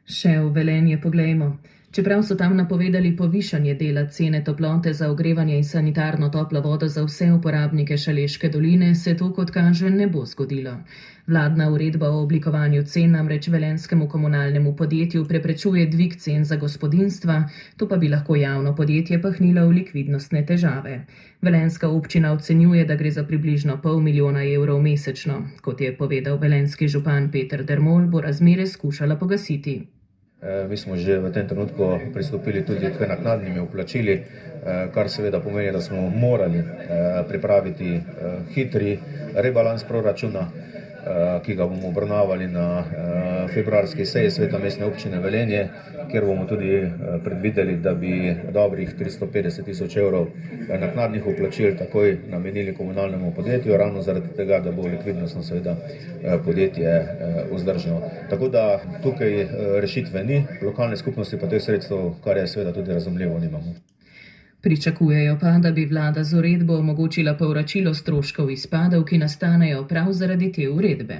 Še v Velenje poglejmo. Čeprav so tam napovedali povišanje dela cene toplote za ogrevanje in sanitarno toplo vodo za vse uporabnike Šaleške doline, se to, kot kaže, ne bo zgodilo. Vladna uredba o oblikovanju cen namreč velenjskemu komunalnemu podjetju preprečuje dvig cen za gospodinjstva, to pa bi lahko javno podjetje pahnilo v likvidnostne težave. Velenjska občina ocenjuje, da gre za približno $500 000 mesečno. Kot je povedal velenjski župan Peter Dermol, bo razmere skušala pogasiti. Mi smo že v tem trenutku pristopili tudi k naknadnimi vplačili, kar seveda pomeni, da smo morali pripraviti hitri rebalans proračuna, ki ga bomo obravnavali na februarski seji Sveta mestne občine Velenje, kjer bomo tudi predvideli, da bi dobrih 350 000 € naknadnih vplačil takoj namenili komunalnemu podjetju, ravno zaradi tega, da bo likvidnostno seveda podjetje vzdržno. Tako da tukaj rešitve ni, lokalne skupnosti pa teh sredstev, kar je seveda tudi razumljivo, nimamo. Pričakujejo pa, da bi vlada z uredbo omogočila povračilo stroškov izpadov, ki nastanejo prav zaradi te uredbe.